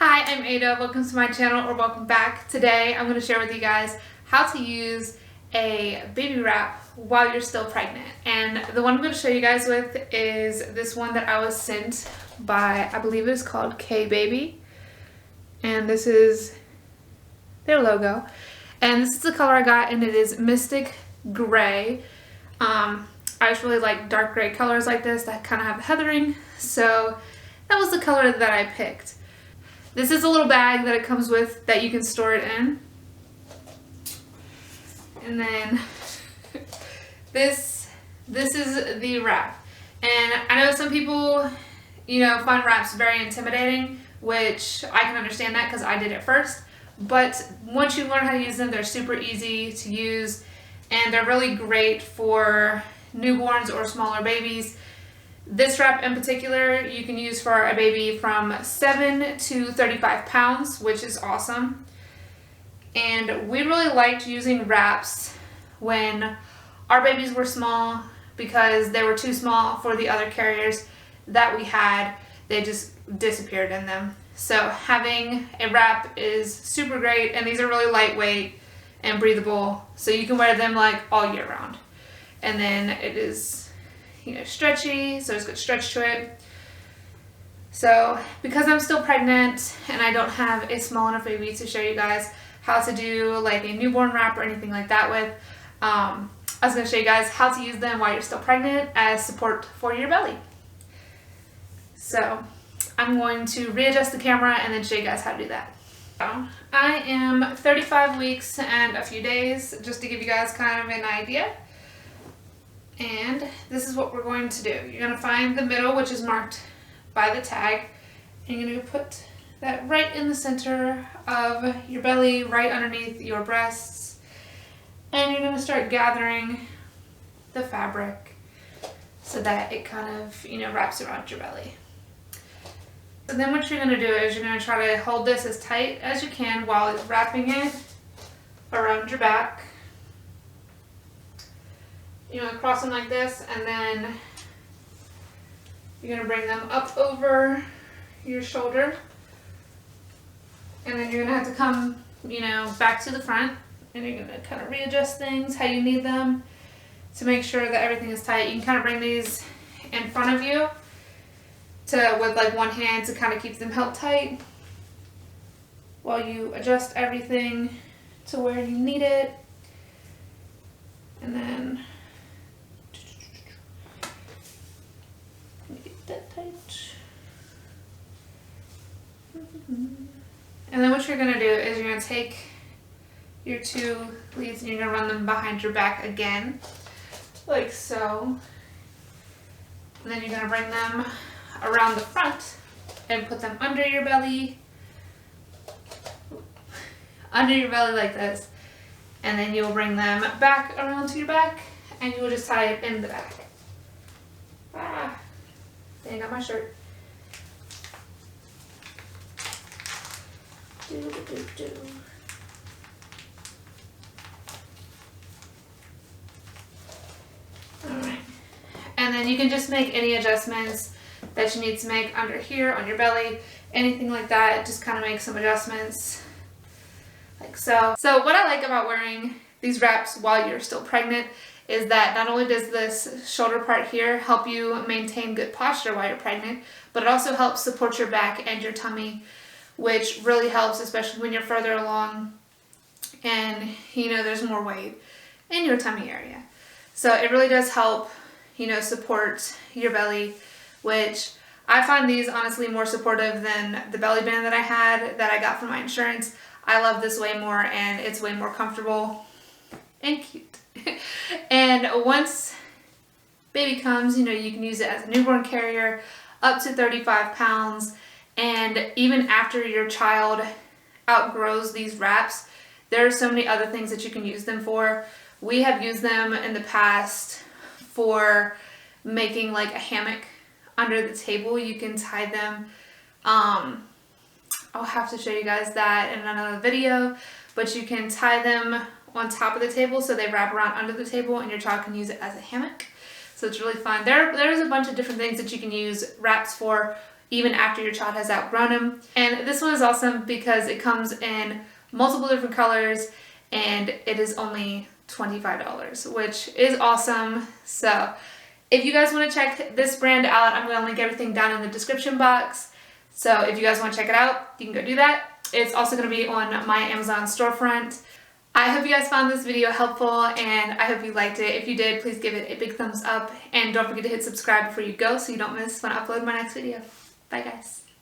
Hi, I'm Ada. Welcome to my channel, or welcome back. Today I'm going to share with you guys how to use a baby wrap while you're still pregnant. And the one I'm going to show you guys with is this one that I was sent by, I believe it's called KeaBabies. And this is their logo. And this is the color I got, and it is Mystic Gray. I just really like dark gray colors like this that kind of have heathering. So that was the color that I picked. This is a little bag that it comes with that you can store it in. And then this is the wrap. And I know some people, find wraps very intimidating, which I can understand that because I did it first. But once you learn how to use them, they're super easy to use, and they're really great for newborns or smaller babies. This wrap in particular you can use for a baby from 7 to 35 pounds, which is awesome. And we really liked using wraps when our babies were small because they were too small for the other carriers that we had. They just disappeared in them. So having a wrap is super great, and these are really lightweight and breathable, so you can wear them like all year round. And then it is stretchy, so it's got stretch to it. So because I'm still pregnant and I don't have a small enough baby to show you guys how to do like a newborn wrap or anything like that with, I was going to show you guys how to use them while you're still pregnant as support for your belly. So I'm going to readjust the camera and then show you guys how to do that. So I am 35 weeks and a few days, just to give you guys kind of an idea. And this is what we're going to do. You're going to find the middle, which is marked by the tag, and you're going to put that right in the center of your belly, right underneath your breasts, and you're going to start gathering the fabric so that it kind of, wraps around your belly. And then what you're going to do is you're going to try to hold this as tight as you can while wrapping it around your back. You're going to cross them like this, and then you're going to bring them up over your shoulder, and then you're going to have to come, back to the front, and you're going to kind of readjust things how you need them to make sure that everything is tight. You can kind of bring these in front of you with like one hand to kind of keep them held tight while you adjust everything to where you need it. And then that tight. And then what you're going to do is you're going to take your two leads and you're going to run them behind your back again, like so. And then you're going to bring them around the front and put them under your belly like this. And then you'll bring them back around to your back, and you'll just tie it in the back. Dang, got my shirt. Alright. And then you can just make any adjustments that you need to make under here, on your belly, anything like that. Just kind of make some adjustments like so. So what I like about wearing these wraps while you're still pregnant is that not only does this shoulder part here help you maintain good posture while you're pregnant, but it also helps support your back and your tummy, which really helps, especially when you're further along and there's more weight in your tummy area. So it really does help support your belly, which I find these honestly more supportive than the belly band that I had that I got from my insurance. I love this way more, and it's way more comfortable and cute. And once baby comes, you can use it as a newborn carrier up to 35 pounds. And even after your child outgrows these wraps, there are so many other things that you can use them for. We have used them in the past for making like a hammock under the table. You can tie them. I'll have to show you guys that in another video, but you can tie them on top of the table so they wrap around under the table, and your child can use it as a hammock. So it's really fun. There's a bunch of different things that you can use wraps for, even after your child has outgrown them. And this one is awesome because it comes in multiple different colors and it is only $25, which is awesome. So if you guys want to check this brand out, I'm going to link everything down in the description box. So if you guys want to check it out, you can go do that. It's also going to be on my Amazon storefront. I hope you guys found this video helpful and I hope you liked it. If you did, please give it a big thumbs up and don't forget to hit subscribe before you go so you don't miss when I upload my next video. Bye guys.